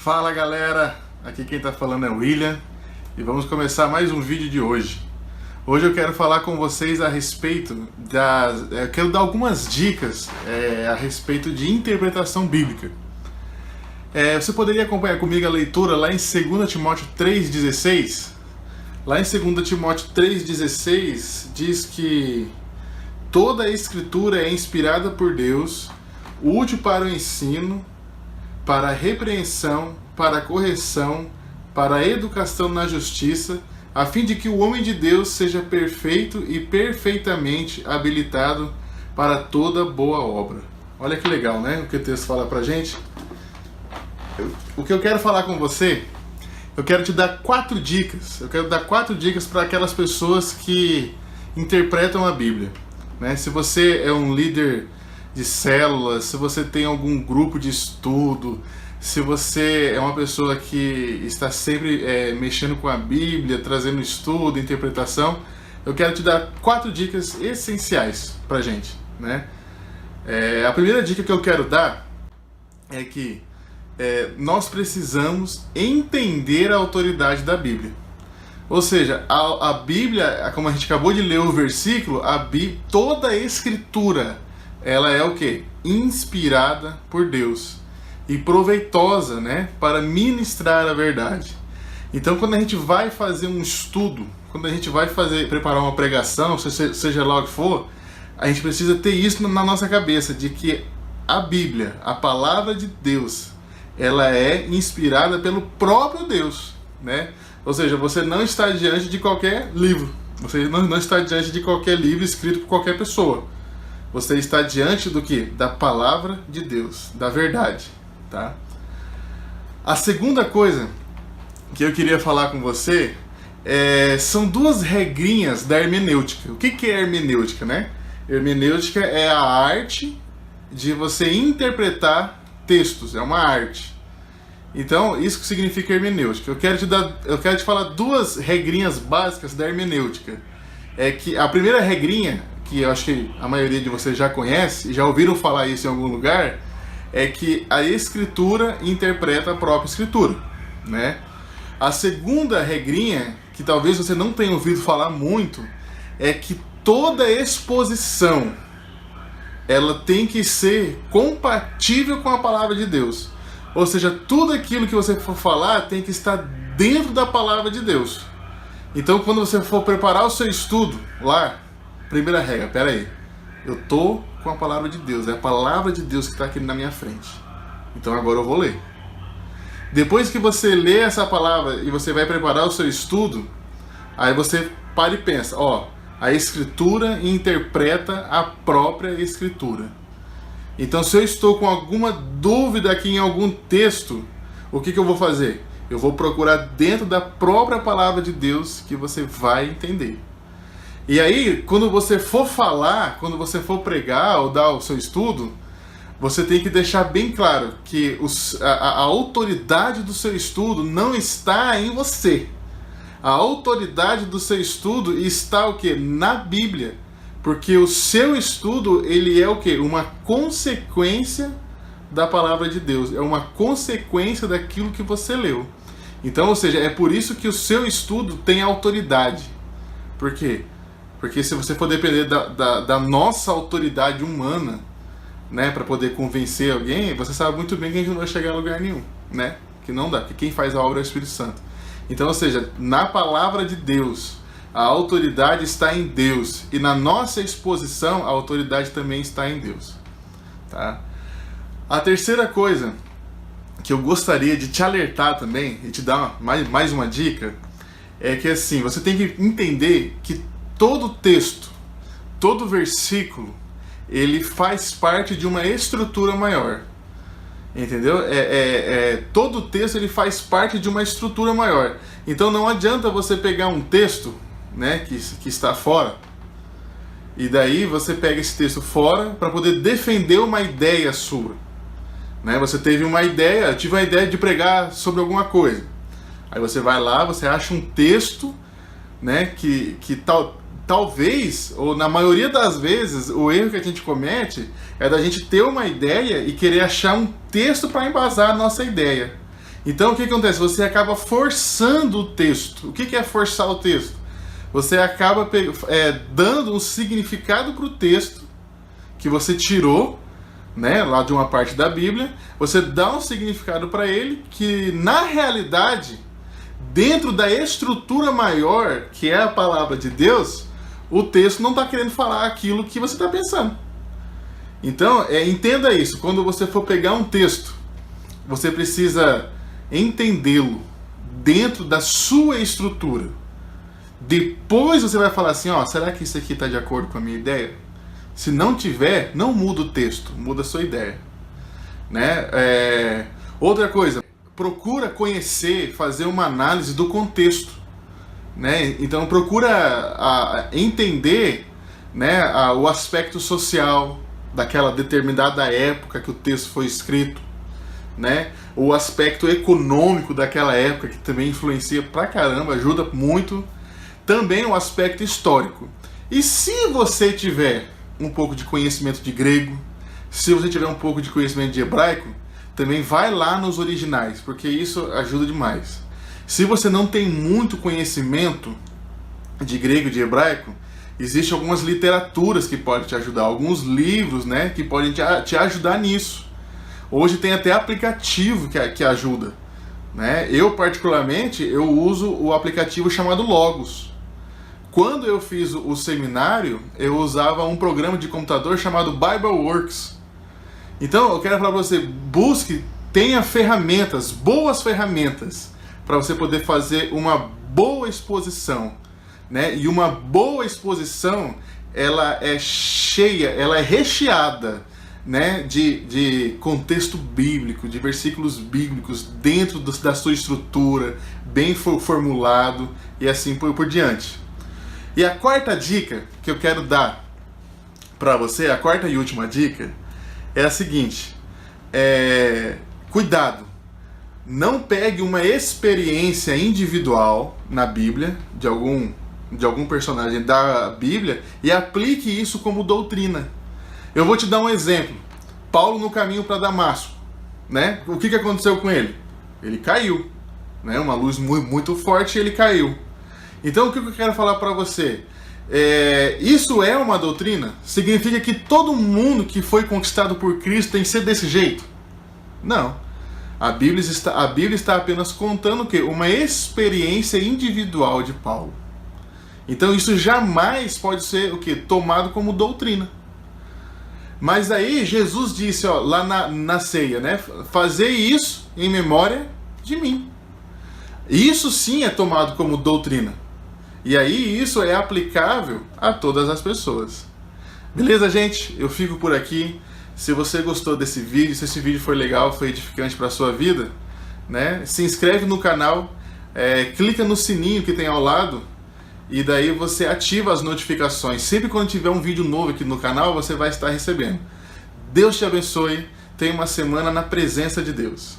Fala galera, aqui quem tá falando é o William e vamos começar mais um vídeo de hoje. Hoje eu quero falar com vocês a respeito quero dar algumas dicas a respeito de interpretação bíblica. Você poderia acompanhar comigo a leitura lá em 2 Timóteo 3,16? Lá em 2 Timóteo 3,16 diz que toda a escritura é inspirada por Deus, útil para o ensino, para a repreensão, para a correção, para a educação na justiça, a fim de que o homem de Deus seja perfeito e perfeitamente habilitado para toda boa obra. Olha que legal, né? O que o texto fala pra gente. O que eu quero falar com você, eu quero te dar 4 dicas. Eu quero dar 4 dicas para aquelas pessoas que interpretam a Bíblia, né? Se você é um líder de células, se você tem algum grupo de estudo, se você é uma pessoa que está sempre mexendo com a Bíblia, trazendo estudo, interpretação, eu quero te dar 4 dicas essenciais pra gente, né? A primeira dica que eu quero dar é que nós precisamos entender a autoridade da Bíblia. Ou seja, a Bíblia, como a gente acabou de ler o versículo, toda a escritura, ela é o quê? Inspirada por Deus e proveitosa, né, para ministrar a verdade. Então, quando a gente vai fazer um estudo, quando a gente vai preparar uma pregação, seja lá o que for, a gente precisa ter isso na nossa cabeça, de que a Bíblia, a palavra de Deus, ela é inspirada pelo próprio Deus, né? Ou seja, você não está diante de qualquer livro, você não está diante de qualquer livro escrito por qualquer pessoa. Você está diante do que? Da palavra de Deus, da verdade, tá? A segunda coisa que eu queria falar com você são 2 regrinhas da hermenêutica. O que é hermenêutica, né? Hermenêutica é a arte de você interpretar textos, é uma arte. Então, isso que significa hermenêutica. Eu quero te falar 2 regrinhas básicas da hermenêutica. Que a primeira regrinha, que eu acho que a maioria de vocês já conhece, já ouviram falar isso em algum lugar, é que a Escritura interpreta a própria Escritura, né? A segunda regrinha, que talvez você não tenha ouvido falar muito, é que toda exposição, ela tem que ser compatível com a palavra de Deus. Ou seja, tudo aquilo que você for falar tem que estar dentro da palavra de Deus. Então, quando você for preparar o seu estudo lá, primeira regra, peraí, eu tô com a palavra de Deus, é a palavra de Deus que está aqui na minha frente. Então agora eu vou ler. Depois que você lê essa palavra e você vai preparar o seu estudo, aí você para e pensa, a Escritura interpreta a própria Escritura. Então, se eu estou com alguma dúvida aqui em algum texto, o que eu vou fazer? Eu vou procurar dentro da própria palavra de Deus que você vai entender. E aí, quando você for falar, quando você for pregar ou dar o seu estudo, você tem que deixar bem claro que a autoridade do seu estudo não está em você. A autoridade do seu estudo está o quê? Na Bíblia. Porque o seu estudo, ele é o quê? Uma consequência da palavra de Deus. É uma consequência daquilo que você leu. Então, ou seja, é por isso que o seu estudo tem autoridade. Por quê? Porque se você for depender da nossa autoridade humana, né, para poder convencer alguém, você sabe muito bem que a gente não vai chegar a lugar nenhum, né? Que não dá, porque quem faz a obra é o Espírito Santo. Então, ou seja, na palavra de Deus, a autoridade está em Deus. E na nossa exposição, a autoridade também está em Deus, tá? A terceira coisa que eu gostaria de te alertar também, e te dar mais uma dica, é que assim, você tem que entender que todo texto, todo versículo, ele faz parte de uma estrutura maior. Entendeu? Todo texto ele faz parte de uma estrutura maior. Então não adianta você pegar um texto, né, que está fora, e daí você pega esse texto fora para poder defender uma ideia sua, né? Você teve uma ideia, eu tive uma ideia de pregar sobre alguma coisa. Aí você vai lá, você acha um texto, né, que talvez, ou na maioria das vezes, o erro que a gente comete é da gente ter uma ideia e querer achar um texto para embasar a nossa ideia. Então o que acontece? Você acaba forçando o texto. O que é forçar o texto? Você acaba dando um significado para o texto que você tirou, né, lá de uma parte da Bíblia. Você dá um significado para ele que, na realidade, dentro da estrutura maior, que é a palavra de Deus, o texto não está querendo falar aquilo que você está pensando. Então, entenda isso. Quando você for pegar um texto, você precisa entendê-lo dentro da sua estrutura. Depois você vai falar assim, ó, será que isso aqui está de acordo com a minha ideia? Se não tiver, não muda o texto, muda a sua ideia, né? Outra coisa, procura conhecer, fazer uma análise do contexto, né? Então procura entender, né, o aspecto social daquela determinada época que o texto foi escrito, né? O aspecto econômico daquela época, que também influencia pra caramba, ajuda muito. Também o aspecto histórico. E se você tiver um pouco de conhecimento de grego, se você tiver um pouco de conhecimento de hebraico, também vai lá nos originais, porque isso ajuda demais. Se você não tem muito conhecimento de grego e de hebraico, existem algumas literaturas que podem te ajudar, alguns livros, né, que podem te ajudar nisso. Hoje tem até aplicativo que ajuda, né? Eu particularmente, eu uso o aplicativo chamado Logos. Quando eu fiz o seminário, eu usava um programa de computador chamado BibleWorks. Então eu quero falar para você, busque, tenha ferramentas, boas ferramentas, para você poder fazer uma boa exposição, né? E uma boa exposição, ela é cheia, ela é recheada, né, de contexto bíblico, de versículos bíblicos dentro da sua estrutura, bem formulado e assim por diante. E a quarta dica que eu quero dar para você, a quarta e última dica, é a seguinte: cuidado, não pegue uma experiência individual na Bíblia, de algum personagem da Bíblia, e aplique isso como doutrina. Eu vou te dar um exemplo. Paulo no caminho para Damasco, né? O que aconteceu com ele? Ele caiu, né? Uma luz muito forte e ele caiu. Então o que eu quero falar para você? Isso é uma doutrina? Significa que todo mundo que foi conquistado por Cristo tem que ser desse jeito? Não. A Bíblia está apenas contando o quê? Uma experiência individual de Paulo. Então isso jamais pode ser o quê? Tomado como doutrina. Mas aí Jesus disse, ó, lá na ceia, né? Fazei isso em memória de mim. Isso sim é tomado como doutrina. E aí isso é aplicável a todas as pessoas. Beleza, gente? Eu fico por aqui. Se você gostou desse vídeo, se esse vídeo foi legal, foi edificante para a sua vida, né? Se inscreve no canal, clica no sininho que tem ao lado, e daí você ativa as notificações. Sempre quando tiver um vídeo novo aqui no canal, você vai estar recebendo. Deus te abençoe. Tenha uma semana na presença de Deus.